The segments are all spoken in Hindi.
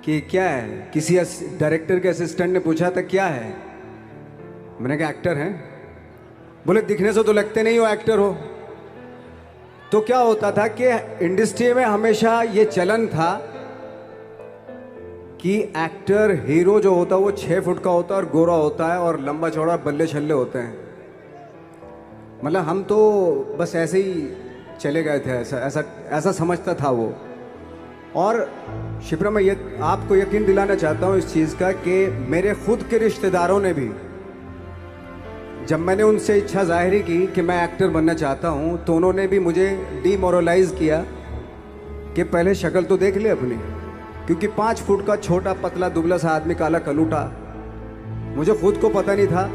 कि क्या है, किसी डायरेक्टर के असिस्टेंट ने पूछा था क्या है, मैंने कहा एक्टर हैं। बोले दिखने से तो लगते नहीं हो एक्टर हो। तो क्या होता था कि इंडस्ट्री में हमेशा ये चलन था कि एक्टर हीरो जो होता है वो 6 फुट का होता है और गोरा होता है और लंबा चौड़ा बल्ले छल्ले होते हैं। मतलब हम तो बस ऐसे ही चले गए थे, ऐसा ऐसा ऐसा समझता था वो। और शिप्रा, मैं आपको यकीन दिलाना चाहता हूँ इस चीज़ का कि मेरे खुद के रिश्तेदारों ने भी, जब मैंने उनसे इच्छा जाहिर की कि मैं एक्टर बनना चाहता हूँ, तो उन्होंने भी मुझे डीमोरलाइज किया कि पहले शक्ल तो देख ले अपनी, क्योंकि 5 फुट का छोटा पतला दुबला सा आदमी, काला कलूटा। मुझे खुद को पता नहीं था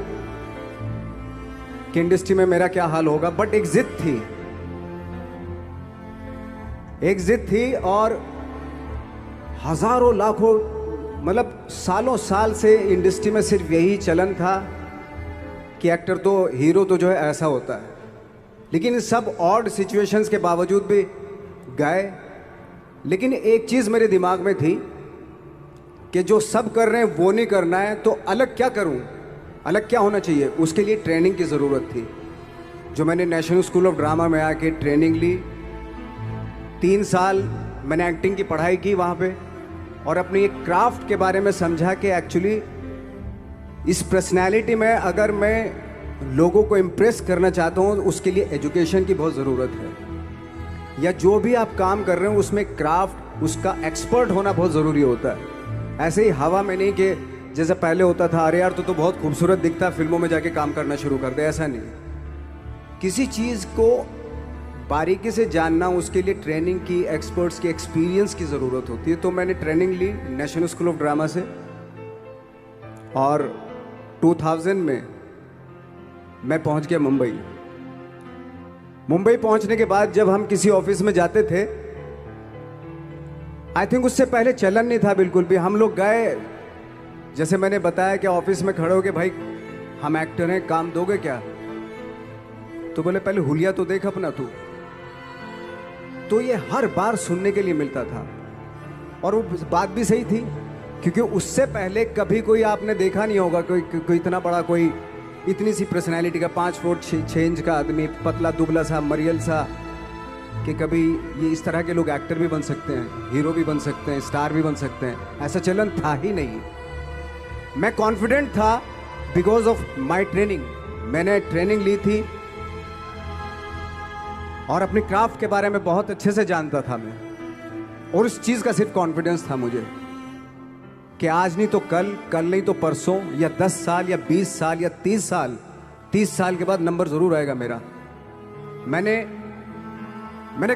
कि इंडस्ट्री में मेरा क्या हाल होगा, बट एक जिद थी, एक जिद थी। और हजारों लाखों, मतलब सालों साल से इंडस्ट्री में सिर्फ यही चलन था कि एक्टर तो, हीरो तो जो है ऐसा होता है। लेकिन सब ऑड सिचुएशंस के बावजूद भी गए। लेकिन एक चीज़ मेरे दिमाग में थी कि जो सब कर रहे हैं वो नहीं करना है, तो अलग क्या करूं, अलग क्या होना चाहिए। उसके लिए ट्रेनिंग की ज़रूरत थी, जो मैंने नेशनल स्कूल ऑफ ड्रामा में आके ट्रेनिंग ली। 3 साल मैंने एक्टिंग की पढ़ाई की वहाँ पे, और अपने एक क्राफ्ट के बारे में समझा कि एक्चुअली इस पर्सनैलिटी में अगर मैं लोगों को इम्प्रेस करना चाहता हूँ, उसके लिए एजुकेशन की बहुत ज़रूरत है। या जो भी आप काम कर रहे हो उसमें क्राफ्ट, उसका एक्सपर्ट होना बहुत ज़रूरी होता है। ऐसे ही हवा में नहीं कि जैसे पहले होता था, अरे यार तो बहुत खूबसूरत दिखता, फिल्मों में जाके काम करना शुरू कर दे, ऐसा नहीं। किसी चीज़ को बारीकी से जानना, उसके लिए ट्रेनिंग की, एक्सपर्ट्स की, एक्सपीरियंस की ज़रूरत होती है। तो मैंने ट्रेनिंग ली नेशनल स्कूल ऑफ ड्रामा से, और 2000 में मैं पहुंच गया मुंबई। मुंबई पहुंचने के बाद जब हम किसी ऑफिस में जाते थे, आई थिंक उससे पहले चलन नहीं था बिल्कुल भी। हम लोग गए, जैसे मैंने बताया कि ऑफिस में खड़े हो के, भाई हम एक्टर हैं, काम दोगे क्या? तो बोले पहले हुलिया तो देख अपना तू। तो ये हर बार सुनने के लिए मिलता था, और वो बात भी सही थी, क्योंकि उससे पहले कभी कोई आपने देखा नहीं होगा कोई इतना बड़ा, कोई इतनी सी पर्सनैलिटी का 5 फुट 6 इंच का आदमी, पतला दुबला सा मरियल सा, कि कभी ये इस तरह के लोग एक्टर भी बन सकते हैं, हीरो भी बन सकते हैं, स्टार भी बन सकते हैं। ऐसा चलन था ही नहीं। मैं कॉन्फिडेंट था बिकॉज ऑफ माई ट्रेनिंग। मैंने ट्रेनिंग ली थी और अपनी क्राफ्ट के बारे में बहुत अच्छे से जानता था मैं, और उस चीज़ का सिर्फ कॉन्फिडेंस था मुझे कि आज नहीं तो कल, कल नहीं तो परसों, या 10 साल या 20 साल या 30 साल, 30 साल के बाद नंबर ज़रूर आएगा मेरा। मैंने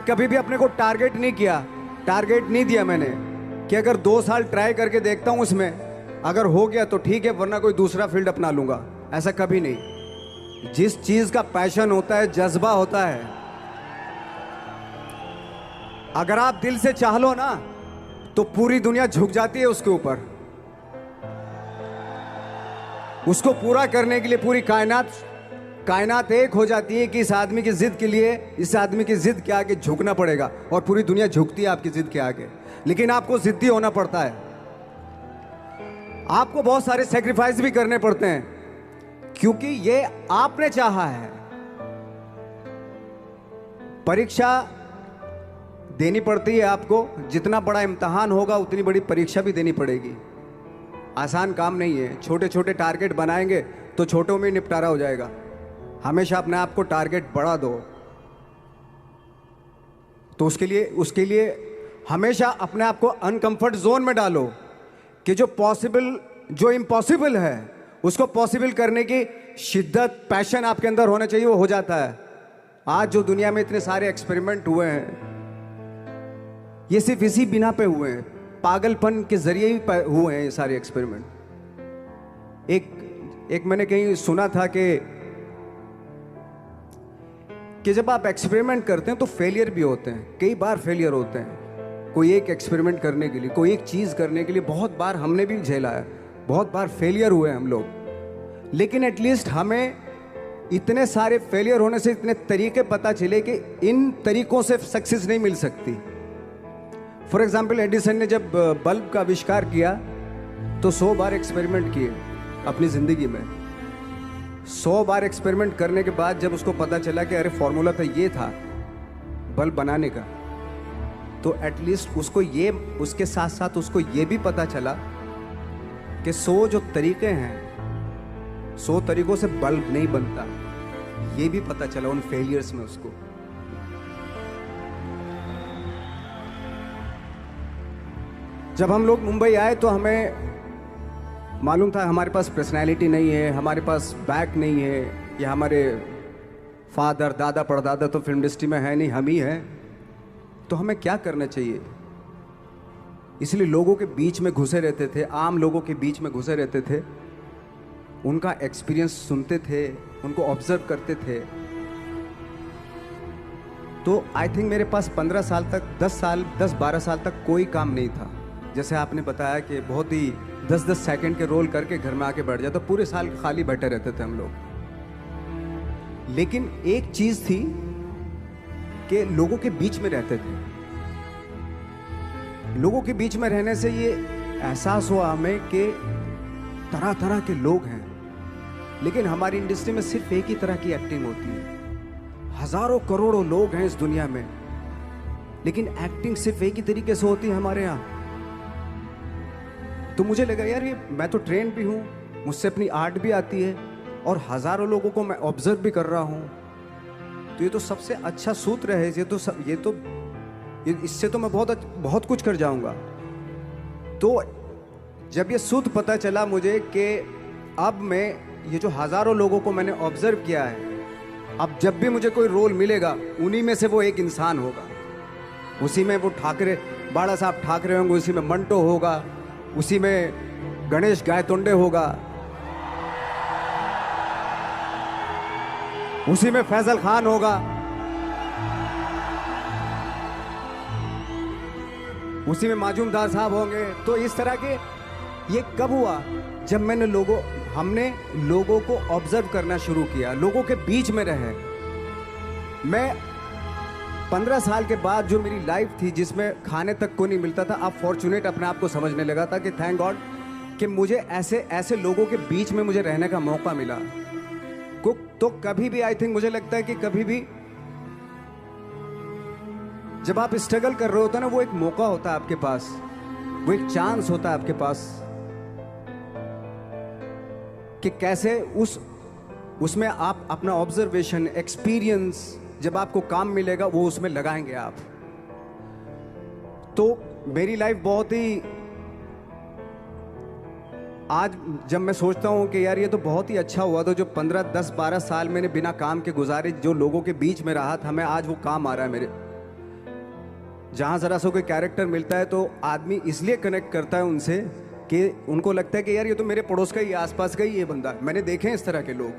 कभी भी अपने को टारगेट नहीं किया, टारगेट नहीं दिया मैंने कि अगर 2 साल ट्राई करके देखता हूँ, उसमें अगर हो गया तो ठीक है, वरना कोई दूसरा फील्ड अपना लूँगा। ऐसा कभी नहीं। जिस चीज़ का पैशन होता है, जज्बा होता है, अगर आप दिल से चाह लो ना, तो पूरी दुनिया झुक जाती है उसके ऊपर। उसको पूरा करने के लिए पूरी कायनात एक हो जाती है कि इस आदमी की जिद के लिए, इस आदमी की जिद के आगे झुकना पड़ेगा, और पूरी दुनिया झुकती है आपकी जिद के आगे। लेकिन आपको जिद्दी होना पड़ता है, आपको बहुत सारे सेक्रीफाइस भी करने पड़ते हैं, क्योंकि ये आपने चाहा है। परीक्षा देनी पड़ती है आपको, जितना बड़ा इम्तहान होगा उतनी बड़ी परीक्षा भी देनी पड़ेगी। आसान काम नहीं है। छोटे छोटे टारगेट बनाएंगे तो छोटों में निपटारा हो जाएगा। हमेशा अपने आप को टारगेट बढ़ा दो। तो उसके लिए हमेशा अपने आप को अनकंफर्ट जोन में डालो, कि जो इम्पॉसिबल है उसको पॉसिबल करने की शिद्दत, पैशन आपके अंदर होना चाहिए, वो हो जाता है। आज जो दुनिया में इतने सारे एक्सपेरिमेंट हुए हैं, ये सिर्फ इसी बिना पे हुए हैं, पागलपन के जरिए ही हुए हैं ये सारे एक्सपेरिमेंट। एक मैंने कहीं सुना था कि जब आप एक्सपेरिमेंट करते हैं तो फेलियर भी होते हैं, कई बार फेलियर होते हैं। कोई एक एक्सपेरिमेंट करने के लिए, कोई एक चीज़ करने के लिए बहुत बार हमने भी झेला है, बहुत बार फेलियर हुए हम लोग। लेकिन एटलीस्ट हमें इतने सारे फेलियर होने से इतने तरीके पता चले कि इन तरीकों से सक्सेस नहीं मिल सकती। फॉर एग्जाम्पल एडिसन ने जब बल्ब का आविष्कार किया तो 100 बार एक्सपेरिमेंट किए अपनी ज़िंदगी में। 100 बार एक्सपेरिमेंट करने के बाद जब उसको पता चला कि अरे फॉर्मूला तो ये था बल्ब बनाने का, तो एटलीस्ट उसको ये, उसके साथ साथ उसको ये भी पता चला कि 100 जो तरीके हैं, 100 तरीकों से बल्ब नहीं बनता, ये भी पता चला उन फेलियर्स में उसको। जब हम लोग मुंबई आए तो हमें मालूम था हमारे पास पर्सनैलिटी नहीं है, हमारे पास बैक नहीं है, या हमारे फादर दादा परदादा तो फिल्म इंडस्ट्री में है नहीं, हम ही हैं, तो हमें क्या करना चाहिए। इसलिए लोगों के बीच में घुसे रहते थे, आम लोगों के बीच में घुसे रहते थे, उनका एक्सपीरियंस सुनते थे, उनको ऑब्जर्व करते थे। तो आई थिंक मेरे पास 15 साल तक, 10-12 साल तक कोई काम नहीं था। जैसे आपने बताया कि बहुत ही 10-10 सेकंड के रोल करके घर में आके बैठ जाता, पूरे साल खाली बैठे रहते थे हम लोग। लेकिन एक चीज थी कि लोगों के बीच में रहते थे। लोगों के बीच में रहने से ये एहसास हुआ हमें कि तरह तरह के लोग हैं, लेकिन हमारी इंडस्ट्री में सिर्फ एक ही तरह की एक्टिंग होती है। हजारों करोड़ों लोग हैं इस दुनिया में, लेकिन एक्टिंग सिर्फ एक ही तरीके से होती है हमारे यहाँ। तो मुझे लगा यार, ये मैं तो ट्रेन भी हूँ, मुझसे अपनी आर्ट भी आती है, और हजारों लोगों को मैं ऑब्जर्व भी कर रहा हूँ, तो ये तो सबसे अच्छा सूत्र है। इससे तो मैं बहुत कुछ कर जाऊंगा। तो जब ये सूत्र पता चला मुझे कि अब मैं ये जो हजारों लोगों को मैंने ऑब्जर्व किया है, अब जब भी मुझे कोई रोल मिलेगा उन्हीं में से वो एक इंसान होगा। उसी में वो ठाकरे, बाला साहब ठाकरे होंगे, उसी में मंटो होगा, उसी में गणेश गायतोंडे होगा, उसी में फैजल खान होगा, उसी में माजूमदार साहब होंगे। तो इस तरह के, ये कब हुआ? जब हमने लोगों को ऑब्जर्व करना शुरू किया, लोगों के बीच में रहे। मैं 15 साल के बाद जो मेरी लाइफ थी जिसमें खाने तक को नहीं मिलता था, अब फॉर्चुनेट अपने आप को समझने लगा था कि थैंक गॉड कि मुझे ऐसे लोगों के बीच में मुझे रहने का मौका मिला। तो कभी भी आई थिंक मुझे लगता है कि कभी भी जब आप स्ट्रगल कर रहे होते ना, वो एक मौका होता है आपके पास, वो एक चांस होता है आपके पास कि कैसे उसमें आप अपना ऑब्जर्वेशन, एक्सपीरियंस, जब आपको काम मिलेगा वो उसमें लगाएंगे आप। तो मेरी लाइफ बहुत ही, आज जब मैं सोचता हूँ कि यार ये तो बहुत ही अच्छा हुआ, तो जो 15, 10, 12 साल मैंने बिना काम के गुजारे, जो लोगों के बीच में रहा था मैं, आज वो काम आ रहा है मेरे। जहाँ ज़रा सा कोई कैरेक्टर मिलता है तो आदमी इसलिए कनेक्ट करता है उनसे कि उनको लगता है कि यार ये तो मेरे पड़ोस का ही, आसपास का ही ये बंदा। मैंने देखे हैं इस तरह के लोग।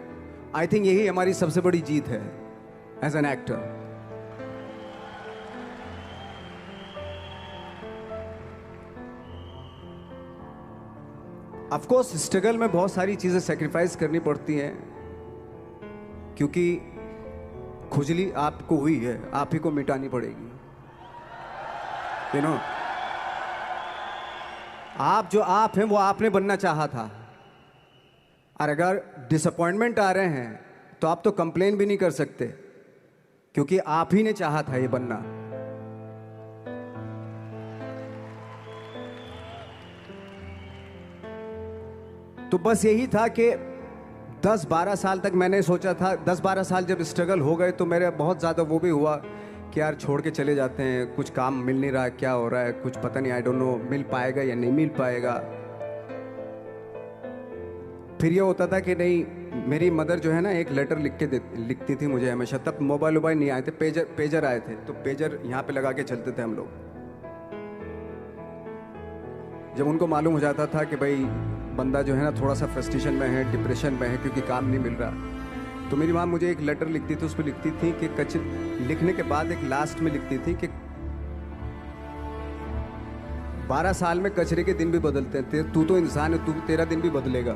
आई थिंक यही हमारी सबसे बड़ी जीत है as an actor. Of course struggle में बहुत सारी चीज़ें सेक्रीफाइस करनी पड़ती हैं, क्योंकि खुजली आपको हुई है, आप ही को मिटानी पड़ेगी। यू नो, आप जो आप हैं वो आपने बनना चाहा था, और अगर डिसअपॉइंटमेंट आ रहे हैं तो आप तो कंप्लेन भी नहीं कर सकते, क्योंकि आप ही ने चाहा था ये बनना। तो बस यही था कि 10-12 साल तक मैंने सोचा था, 10-12 साल जब स्ट्रगल हो गए तो मेरे बहुत ज़्यादा वो भी हुआ कि यार छोड़ के चले जाते हैं, कुछ काम मिल नहीं रहा है, क्या हो रहा है कुछ पता नहीं, आई डोंट नो मिल पाएगा या नहीं मिल पाएगा। फिर ये होता था कि नहीं, मेरी मदर जो है ना एक लेटर लिखती थी मुझे हमेशा। तब मोबाइल नहीं आए थे, पेजर आए थे, तो पेजर यहाँ पे लगा के चलते थे हम लोग। जब उनको मालूम हो जाता था कि भाई बंदा जो है ना थोड़ा सा फ्रस्ट्रेशन में है, डिप्रेशन में है क्योंकि काम नहीं मिल रहा, तो मेरी माँ मुझे एक लेटर लिखती थी। उस पर लिखती थी कि लिखने के बाद एक लास्ट में लिखती थी कि 12 साल में कचरे के दिन भी बदलते हैं, तू तो इंसान है, तेरा दिन भी बदलेगा।